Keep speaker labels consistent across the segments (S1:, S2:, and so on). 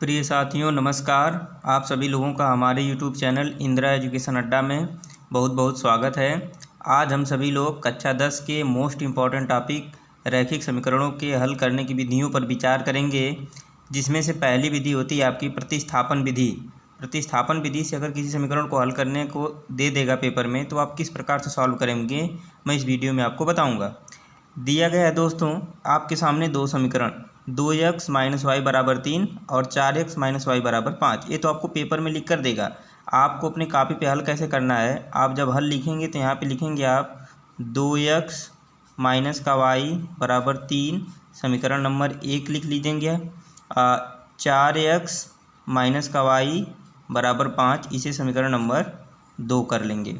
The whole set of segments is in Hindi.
S1: प्रिय साथियों नमस्कार। आप सभी लोगों का हमारे YouTube चैनल इंदिरा एजुकेशन अड्डा में बहुत बहुत स्वागत है। आज हम सभी लोग कक्षा 10 के मोस्ट इम्पॉर्टेंट टॉपिक रैखिक समीकरणों के हल करने की विधियों पर विचार करेंगे, जिसमें से पहली विधि होती है आपकी प्रतिस्थापन विधि। प्रतिस्थापन विधि से अगर किसी समीकरण को हल करने को दे देगा पेपर में तो आप किस प्रकार से सॉल्व करेंगे, मैं इस वीडियो में आपको बताऊँगा। दिया गया है दोस्तों आपके सामने दो समीकरण 2x - y = 3 और 4x - y = 5। ये तो आपको पेपर में लिख कर देगा। आपको अपनी कॉपी पे हल कैसे करना है, आप जब हल लिखेंगे तो यहाँ पे लिखेंगे आप 2x - y = 3 समीकरण नंबर 1 लिख लीजिएगा। 4x - y = 5 इसे समीकरण नंबर 2 कर लेंगे।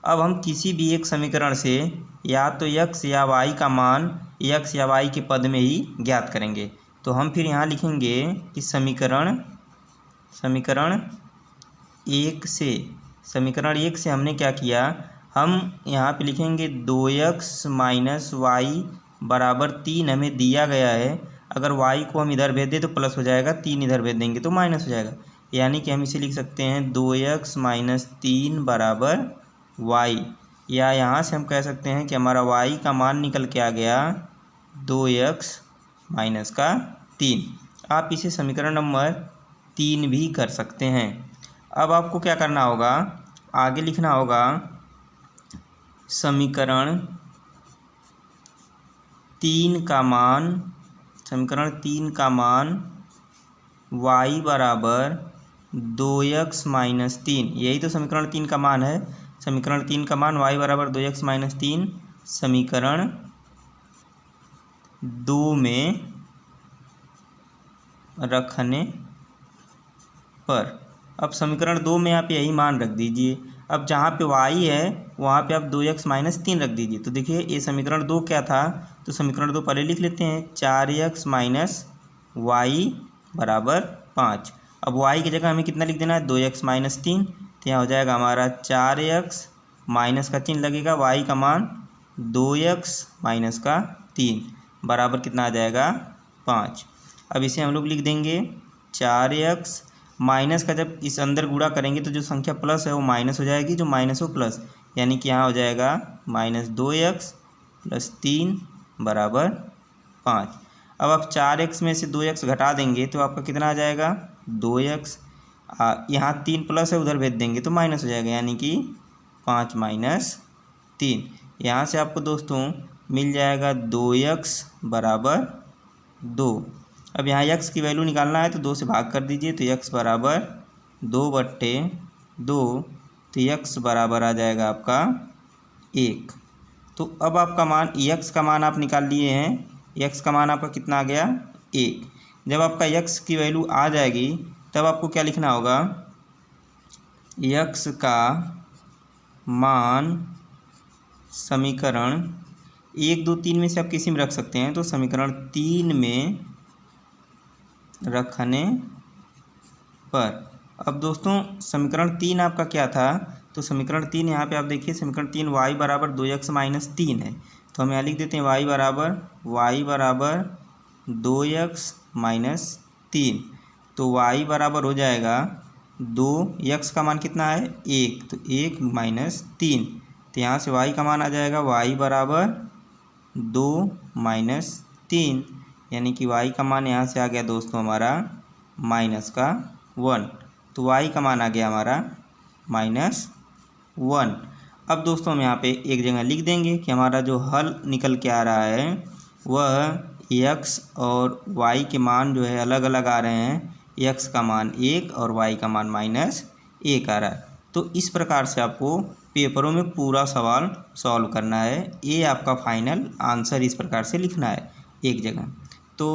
S1: अब हम किसी भी एक समीकरण से या तो x या y का मान x या y के पद में ही ज्ञात करेंगे। तो हम फिर यहाँ लिखेंगे कि समीकरण 1 से हमने क्या किया, हम यहाँ पे लिखेंगे 2x - y = 3 हमें दिया गया है। अगर y को हम इधर भेज दें तो प्लस हो जाएगा, 3 इधर भेज देंगे तो माइनस हो जाएगा। यानी कि हम इसे लिख सकते हैं 2x - 3 = y, या यहाँ से हम कह सकते हैं कि हमारा y का मान निकल के आ गया 2x - 3। आप इसे समीकरण नंबर 3 भी कर सकते हैं। अब आपको क्या करना होगा, आगे लिखना होगा समीकरण 3 का मान y = 2x - 3। यही तो समीकरण 3 का मान है। समीकरण 3 का मान y = 2x - 3 समीकरण 2 में रखने पर। अब समीकरण 2 में आप यही मान रख दीजिए। अब जहाँ पे y है वहाँ पे आप 2x - 3 रख दीजिए। तो देखिए ये समीकरण 2 क्या था, तो समीकरण 2 पहले लिख लेते हैं 4x - y = 5। अब y की जगह हमें कितना लिख देना है 2x - 3। तो यहाँ हो जाएगा हमारा 4x माइनस का चिन्ह लगेगा, y का मान 2x - 3 बराबर कितना आ जाएगा 5। अब इसे हम लोग लिख देंगे 4x माइनस का जब इस अंदर गुणा करेंगे तो जो संख्या प्लस है वो माइनस हो जाएगी, जो माइनस हो प्लस, यानी कि यहाँ हो जाएगा -2x + 3 = 5। अब आप 4x में से 2x घटा देंगे तो आपका कितना आ जाएगा 2x। यहाँ 3 प्लस है उधर भेज देंगे तो माइनस हो जाएगा, यानी कि 5 - 3। यहाँ से आपको दोस्तों मिल जाएगा 2x = 2। अब यहाँ x की वैल्यू निकालना है तो 2 से भाग कर दीजिए, तो x = 2/2, तो x बराबर आ जाएगा आपका 1। तो अब आपका मान x का मान आप निकाल लिए हैं, x का मान आपका कितना आ गया 1। जब आपका x की वैल्यू आ जाएगी तब आपको क्या लिखना होगा, x का मान समीकरण 1 2 3 में से आप किसी में रख सकते हैं, तो समीकरण 3 में रखने पर। अब दोस्तों समीकरण 3 आपका क्या था, तो समीकरण 3 यहाँ पे आप देखिए समीकरण 3 y = 2x - 3 है। तो हम यहाँ लिख देते हैं y = 2x - 3। तो y बराबर हो जाएगा 2, x का मान कितना है 1, तो 1 - 3। तो यहाँ से y का मान आ जाएगा y = 2 - 3, यानी कि y का मान यहाँ से आ गया दोस्तों हमारा -1। तो y का मान आ गया हमारा -1। अब दोस्तों हम यहाँ पे एक जगह लिख देंगे कि हमारा जो हल निकल के आ रहा है वह x और y के मान जो है अलग अलग आ रहे हैं। x का मान 1 और y का मान -1 आ रहा है। तो इस प्रकार से आपको पेपरों में पूरा सवाल सॉल्व करना है। ये आपका फाइनल आंसर इस प्रकार से लिखना है एक जगह। तो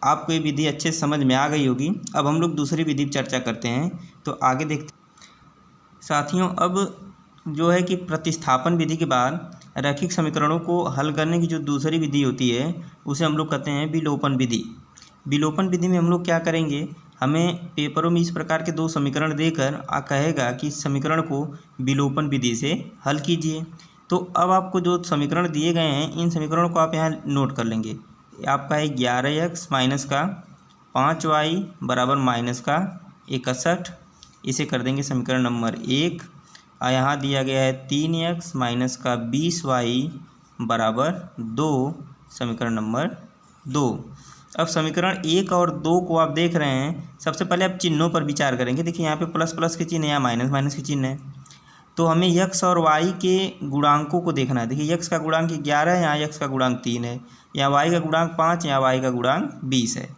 S1: आपको ये विधि अच्छे से समझ में आ गई होगी। अब हम लोग दूसरी विधि पर चर्चा करते हैं, तो आगे देखते साथियों। अब जो है कि प्रतिस्थापन विधि के बाद रैखिक समीकरणों को हल करने की जो दूसरी विधि होती है उसे हम लोग कहते हैं विलोपन विधि। विलोपन विधि में हम लोग क्या करेंगे, हमें पेपरों में इस प्रकार के दो समीकरण देकर कहेगा कि इस समीकरण को विलोपन विधि से हल कीजिए। तो अब आपको जो समीकरण दिए गए हैं इन समीकरणों को आप यहाँ नोट कर लेंगे। आपका है 11x - का 5y बराबर माइनस का 61, इसे कर देंगे समीकरण नंबर 1। और यहाँ दिया गया है 3x माइनस का 20y बराबर 2, समीकरण नंबर 2। अब समीकरण 1 और 2 को आप देख रहे हैं, सबसे पहले आप चिन्हों पर विचार करेंगे। देखिए यहाँ पे प्लस प्लस के चिन्ह है, यहाँ माइनस माइनस के चिन्ह है, तो हमें x और y के गुणांकों को देखना है। देखिए x का गुणांक 11 है, यहाँ x का गुणांक 3 है, यहाँ y का गुणांक 5, यहाँ y का गुणांक 20 है।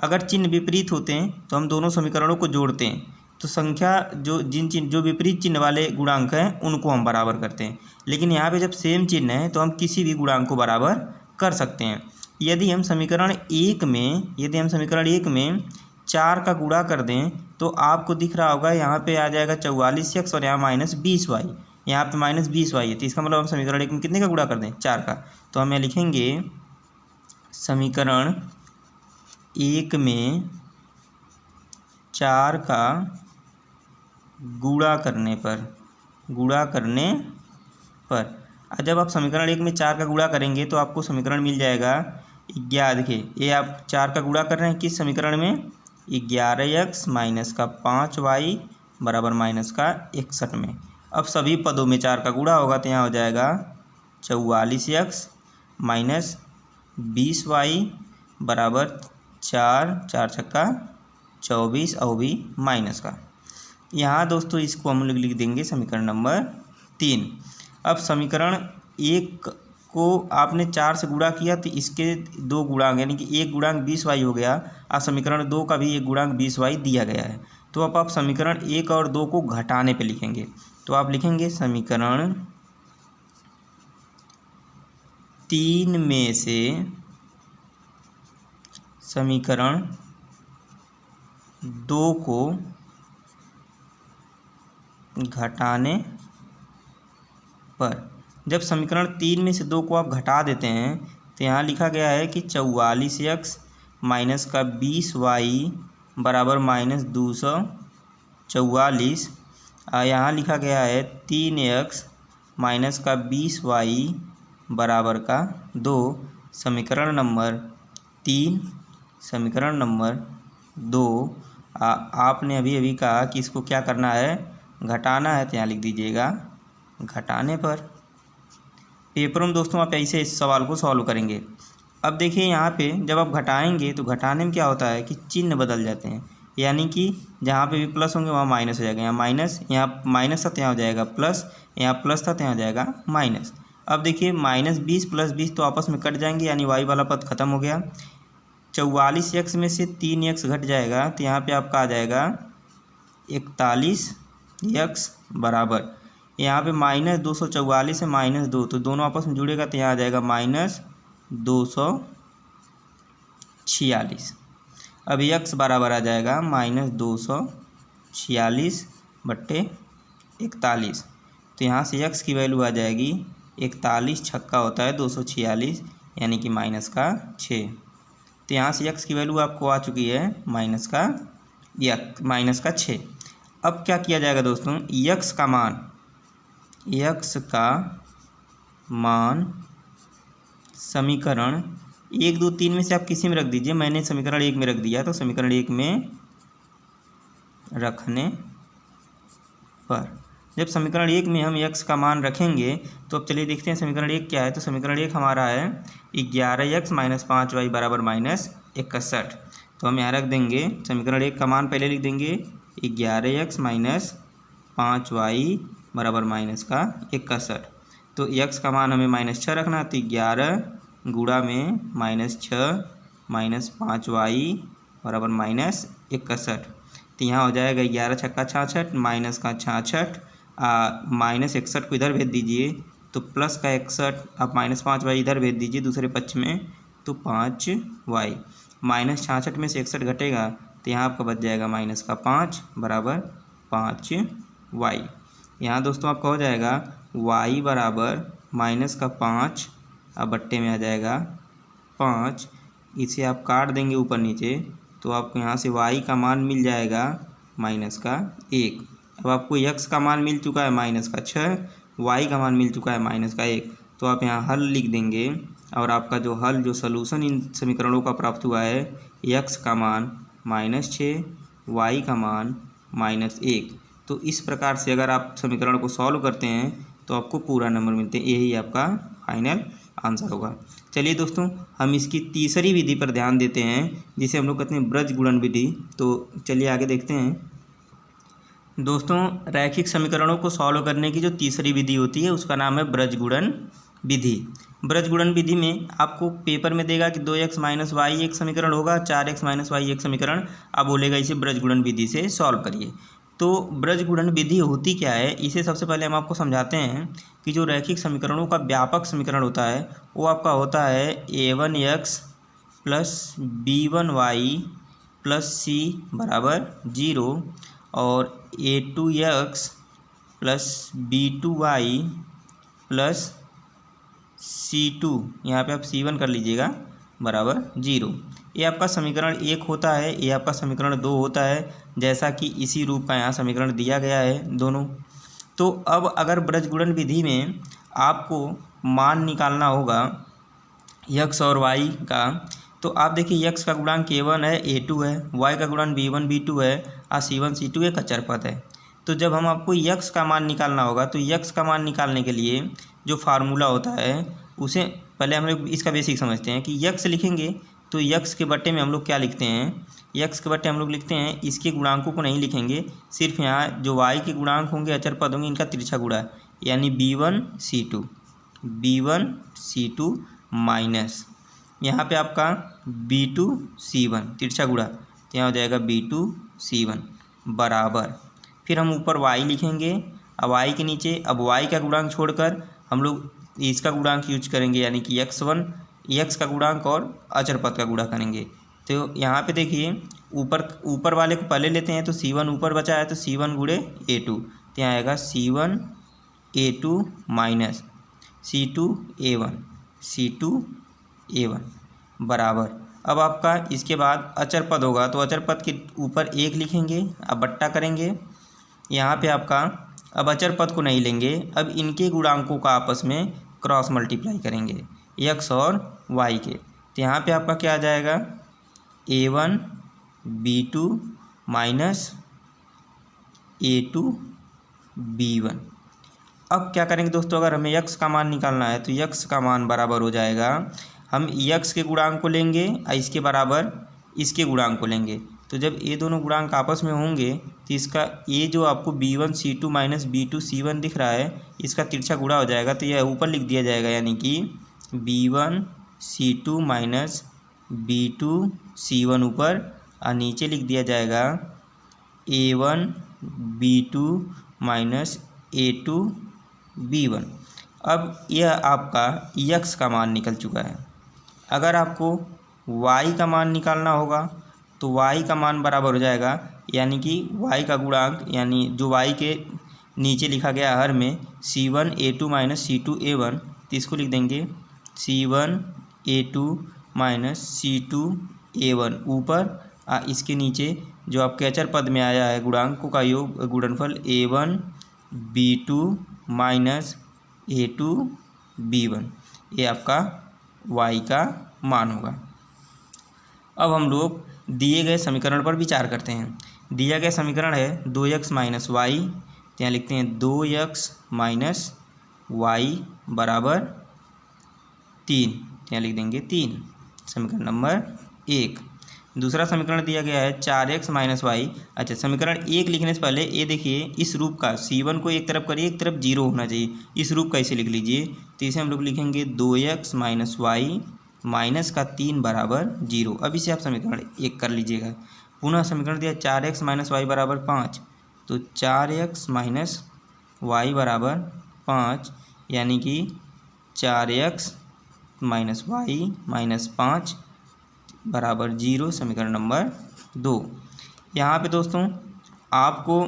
S1: अगर चिन्ह विपरीत होते हैं तो हम दोनों समीकरणों को जोड़ते हैं, तो संख्या जो विपरीत चिन्ह वाले गुणांक हैं उनको हम बराबर करते हैं। लेकिन यहाँ पे जब सेम चिन्ह है तो हम किसी भी गुणांक को बराबर कर सकते हैं। यदि हम समीकरण 1 में 4 का गुणा कर दें तो आपको दिख रहा होगा यहाँ पे आ जाएगा 44x और यहाँ माइनस 20y, यहाँ पे माइनस 20y है, तो इसका मतलब हम समीकरण 1 में कितने का गुणा कर दें? 4 का। तो हम यहाँ लिखेंगे समीकरण 1 में 4 का गुणा करने पर जब आप समीकरण 1 में 4 का गुणा करेंगे तो आपको समीकरण मिल जाएगा 11। देखिए ये आप 4 का गुणा कर रहे हैं किस समीकरण में? 11x माइनस का 5y बराबर माइनस का 61 में। अब सभी पदों में 4 का गुणा होगा तो यहाँ हो जाएगा 44x माइनस 20y बराबर 4, 4 छक्का 24 और भी माइनस का। यहाँ दोस्तों इसको हम लोग लिख देंगे समीकरण नंबर 3। अब समीकरण 1 को आपने 4 से गुणा किया तो इसके 2 गुणांक यानी कि 1 गुणांक 20y हो गया, और समीकरण 2 का भी 1 गुणांक 20y दिया गया है। तो अब आप समीकरण 1 और 2 को घटाने पे लिखेंगे, तो आप लिखेंगे समीकरण 3 में से समीकरण 2 को घटाने पर, जब समीकरण 3 में से 2 को आप घटा देते हैं तो यहाँ लिखा गया है कि 44x माइनस का 20y बराबर माइनस 244, यहाँ लिखा गया है 3x माइनस का 20y बराबर का 2, समीकरण नंबर 3, समीकरण नंबर 2। आपने अभी अभी कहा कि इसको क्या करना है? घटाना है, तो यहाँ लिख दीजिएगा घटाने पर। पेपरों में दोस्तों आप ऐसे इस सवाल को सॉल्व करेंगे। अब देखिए यहाँ पे जब आप घटाएंगे तो घटाने में क्या होता है कि चिन्ह बदल जाते हैं, यानी कि जहाँ पे भी प्लस होंगे वहाँ माइनस हो जाएगा, यहाँ माइनस था तो यहाँ हो जाएगा प्लस, यहाँ प्लस था तो यहाँ हो जाएगा माइनस। अब देखिए माइनस 20 प्लस 20 तो आपस में कट जाएंगे, यानी y वाला पद खत्म हो गया। 44x में से 3x घट जाएगा तो यहाँ पे आपका आ जाएगा 41x बराबर, यहाँ पे माइनस 244 है माइनस 2, तो दोनों आपस में जुड़ेगा तो यहाँ आ जाएगा माइनस 246। अब x बराबर आ जाएगा माइनस 246 बट्टे 41, तो यहाँ से x की वैल्यू आ जाएगी 41 छक्का होता है 246, यानी कि माइनस का 6। तो यहाँ से x की वैल्यू आपको आ चुकी है माइनस का 6। अब क्या किया जाएगा दोस्तों? x का मान समीकरण 1, 2, 3 में से आप किसी में रख दीजिए। मैंने समीकरण 1 में रख दिया, तो समीकरण 1 में रखने पर जब समीकरण 1 में हम x का मान रखेंगे तो अब चलिए देखते हैं समीकरण 1 क्या है। तो समीकरण 1 हमारा है 11x माइनस 5y बराबर माइनस 61। तो हम यहाँ रख देंगे समीकरण 1 का मान पहले लिख देंगे 11x माइनस 5y बराबर माइनस का 61। तो x का मान हमें माइनस 6 रखना है, तो 11 गुणा में माइनस 6 माइनस 5y बराबर माइनस 61। तो यहाँ हो जाएगा 11 छक्का 66 माइनस का 66, माइनस 61 को इधर भेज दीजिए तो प्लस का 61, आप माइनस 5y इधर भेज दीजिए दूसरे पक्ष में, तो 5y माइनस 66 में से 61 घटेगा तो यहाँ आपका बच जाएगा माइनस का 5 बराबर 5y। यहाँ दोस्तों आपका हो जाएगा y बराबर माइनस का 5, अब बट्टे में आ जाएगा 5, इसे आप काट देंगे ऊपर नीचे तो आपको यहाँ से y का मान मिल जाएगा माइनस का 1। अब आपको x का मान मिल चुका है माइनस का 6, y का मान मिल चुका है माइनस का 1, तो आप यहाँ हल लिख देंगे। और आपका जो हल जो सलूशन इन समीकरणों का प्राप्त हुआ है x का मान -6, y का मान -1। तो इस प्रकार से अगर आप समीकरण को सॉल्व करते हैं तो आपको पूरा नंबर मिलते हैं। यही आपका फाइनल आंसर होगा। चलिए दोस्तों, हम इसकी तीसरी विधि पर ध्यान देते हैं जिसे हम लोग कहते हैं ब्रज गुणन विधि। तो चलिए आगे देखते हैं। दोस्तों, रैखिक समीकरणों को सॉल्व करने की जो तीसरी विधि होती है उसका नाम है ब्रज गुणन विधि। ब्रज गुणन विधि में आपको पेपर में देगा कि 2x - y एक समीकरण होगा, 4x - y एक समीकरण। आप बोलेगा इसे ब्रज गुणन विधि से सॉल्व करिए। तो ब्रज गुणन विधि होती क्या है, इसे सबसे पहले हम आपको समझाते हैं कि जो रैखिक समीकरणों का व्यापक समीकरण होता है वो आपका होता है a1x + b1y + c = 0 और a2x + b2y + c2, यहाँ पे आप c1 कर लीजिएगा, बराबर 0। ये आपका समीकरण 1 होता है, ये आपका समीकरण 2 होता है, जैसा कि इसी रूप का यहाँ समीकरण दिया गया है दोनों। तो अब अगर ब्रज गुणन विधि में आपको मान निकालना होगा x और y का, तो आप देखिए x का गुणांक a1 है, a2 है, y का गुणांक b1 b2 है और c1 c2 एक अचर पद है। तो जब हम आपको x का मान निकालना होगा तो x का मान निकालने के लिए जो फार्मूला होता है उसे पहले हम लोग इसका बेसिक समझते हैं कि x लिखेंगे तो x के बट्टे में हम लोग क्या लिखते हैं, x के बट्टे हम लोग लिखते हैं, इसके गुणांकों को नहीं लिखेंगे, सिर्फ यहाँ जो y के गुणांक होंगे अचर पद होंगे इनका तिरछा गुणा, यानी b1 c2 माइनस यहाँ पे आपका b2 c1 तिरछा गुणा, तो यहाँ हो जाएगा b2 c1 बराबर, फिर हम ऊपर y लिखेंगे। अब y के नीचे अब y का गुणांक छोड़कर हम लोग इसका गुणांक यूज करेंगे, यानी कि x का गुणांक और अचर पद का गुणा करेंगे। तो यहाँ पे देखिए ऊपर वाले को पहले लेते हैं तो c1 ऊपर बचा है तो c1 गुणे a2, तो यहाँ आएगा c1 a2 minus c2 a1 बराबर। अब आपका इसके बाद अचर पद होगा तो अचर पद के ऊपर 1 लिखेंगे, अब बट्टा करेंगे। यहाँ पे आपका अब अचर पद को नहीं लेंगे, अब इनके गुणांकों का आपस में क्रॉस मल्टीप्लाई करेंगे x और y के, तो यहाँ पे आपका क्या आ जाएगा a1 b2 minus a2 b1। अब क्या करेंगे दोस्तों, अगर हमें x का मान निकालना है तो x का मान बराबर हो जाएगा, हम x के गुणांक को लेंगे और इसके बराबर इसके गुणांक को लेंगे। तो जब ये दोनों गुणांक आपस में होंगे तो इसका ये जो आपको b1 c2 minus b2 c1 दिख रहा है इसका तिरछा गुणा हो जाएगा, तो यह ऊपर लिख दिया जाएगा, यानी कि b1 c2 minus b2 c1 ऊपर और नीचे लिख दिया जाएगा a1 b2 minus a2 b1। अब यह आपका x का मान निकल चुका है। अगर आपको y का मान निकालना होगा तो y का मान बराबर हो जाएगा, यानी कि y का गुणांक, यानी जो y के नीचे लिखा गया हर में c1 a2 minus c2 a1, तो इसको लिख देंगे c1 a2 minus c2 a1 ऊपर, इसके नीचे जो आपके अचर पद में आया है गुणांकों का योग गुणनफल a1 b2 minus a2 b1, ये आपका y का मान होगा। अब हम लोग दिए गए समीकरण पर विचार करते हैं। दिया गया समीकरण है 2x - y, यहाँ लिखते हैं 2x - y बराबर 3, यहाँ लिख देंगे 3, समीकरण नंबर 1। दूसरा समीकरण दिया गया है 4x - y। अच्छा, समीकरण 1 लिखने से पहले ये देखिए इस रूप का c1 को एक तरफ करिए, एक तरफ 0 होना चाहिए, इस रूप का इसे लिख लीजिए, तो इसे हम लोग लिखेंगे 2x - y माइनस का 3 बराबर 0। अब इसे आप समीकरण 1 कर लीजिएगा। पुनः समीकरण दिया 4x - y बराबर 5, तो 4x - y बराबर 5, यानी कि 4x - y माइनस 5 बराबर 0, समीकरण नंबर 2। यहाँ पे दोस्तों आपको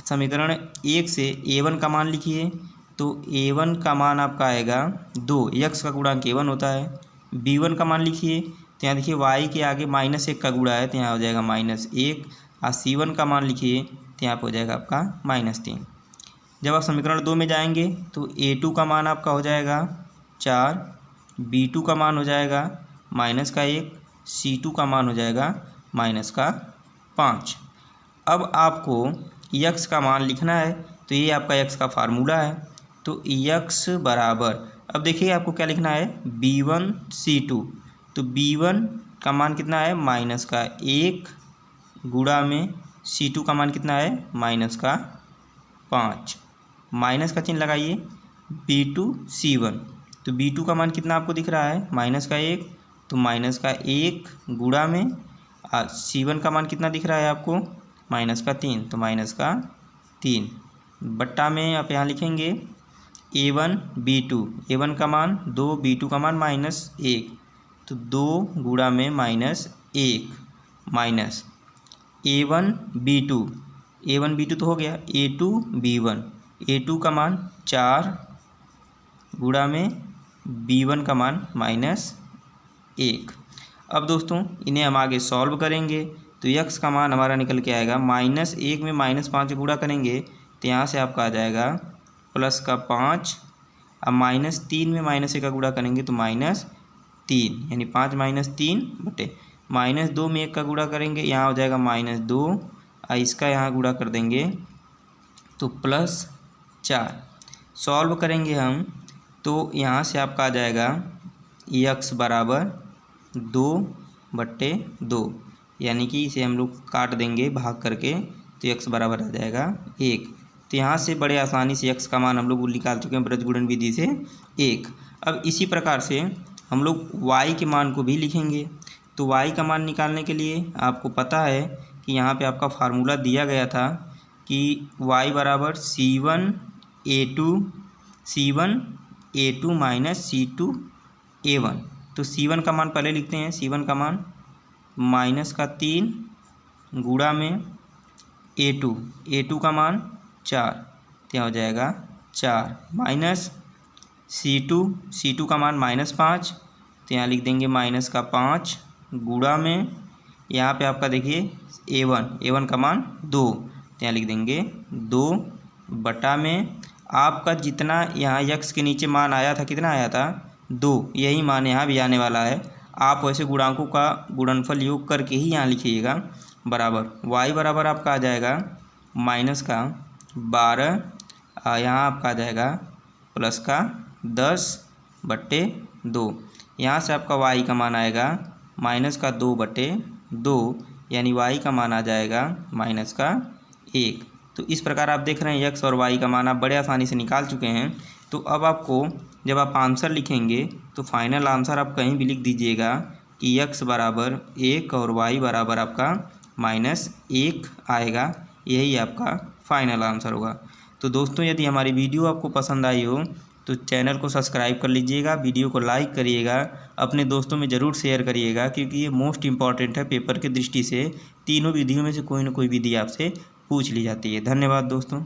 S1: समीकरण 1 से a1 का मान लिखिए, तो a1 का मान आपका आएगा 2, x का गुणांक a1 होता है। b1 का मान लिखिए, तो यहाँ देखिए y के आगे -1 का गुणा है, तो यहाँ हो जाएगा -1, और c1 का मान लिखिए तो यहाँ पर हो जाएगा आपका -3। जब आप समीकरण 2 में जाएंगे तो a2 का मान आपका हो जाएगा 4, B2 का मान हो जाएगा -1, C2 का मान हो जाएगा -5। अब आपको x का मान लिखना है, तो ये आपका x का फार्मूला है। तो x बराबर, अब देखिए आपको क्या लिखना है, B1 C2। तो B1 का मान कितना है, -1 गुणा में C2 का मान कितना है, -5। माइनस का चिन्ह लगाइए, B2 C1। तो B2 का मान कितना आपको दिख रहा है, -1, तो -1 गुणा में C1 का मान कितना दिख रहा है आपको, -3, तो -3 बट्टा में आप यहाँ लिखेंगे A1 B2, A1 का मान 2, B2 का मान -1, तो 2 गुणा में -1 minus A1 B2, A1 B2 तो हो गया, A2 B1, A2 का मान 4 गुणा में B1 का मान -1। अब दोस्तों इन्हें हम आगे सॉल्व करेंगे, तो x का मान हमारा निकल के आएगा, -1 में -5 गुणा करेंगे तो यहाँ से आपका आ जाएगा +5। अब -3 में -1 का गुणा करेंगे तो -3, यानी 5 -3 बटे -2 में 1 का गुणा करेंगे, यहाँ हो जाएगा -2, इसका यहाँ गुणा कर देंगे तो +4। सॉल्व करेंगे हम तो यहाँ से आपका आ जाएगा x बराबर 2/2, यानी कि इसे हम लोग काट देंगे भाग करके, तो x बराबर आ जाएगा 1। तो यहाँ से बड़े आसानी से x का मान हम लोग निकाल चुके हैं ब्रजगुणन विधि से 1। अब इसी प्रकार से हम लोग y के मान को भी लिखेंगे। तो y का मान निकालने के लिए आपको पता है कि यहाँ पे आपका फार्मूला दिया गया था कि y बराबर C1A2 माइनस C2A1। तो C1 का मान पहले लिखते हैं, C1 का मान -3 गुणा में A2 का मान 4, तो हो जाएगा 4 माइनस C2 का मान -5, तो यहाँ लिख देंगे -5 गुणा में, यहाँ पे आपका देखिए A1 का मान 2, तो यहाँ लिख देंगे 2 बटा में आपका जितना यहाँ x के नीचे मान आया था, कितना आया था 2, यही मान यहाँ भी आने वाला है। आप वैसे गुणांकों का गुणनफल योग करके ही यहाँ लिखिएगा, बराबर y बराबर आपका आ जाएगा -12, यहाँ आपका आ जाएगा +10/2। यहाँ से आपका y का मान आएगा -2/2, यानी y का मान आ जाएगा -1। तो इस प्रकार आप देख रहे हैं x और y का मान आप बड़े आसानी से निकाल चुके हैं। तो अब आपको जब आप आंसर लिखेंगे तो फाइनल आंसर आप कहीं भी लिख दीजिएगा कि x बराबर 1 और y बराबर आपका -1 आएगा, यही आपका फाइनल आंसर होगा। तो दोस्तों यदि हमारी वीडियो आपको पसंद आई हो तो चैनल को सब्सक्राइब कर लीजिएगा, वीडियो को लाइक करिएगा, अपने दोस्तों में ज़रूर शेयर करिएगा, क्योंकि ये मोस्ट इम्पॉर्टेंट है पेपर के दृष्टि से। तीनों विधियों में से कोई ना कोई विधि आपसे पूछ ली जाती है। धन्यवाद दोस्तों।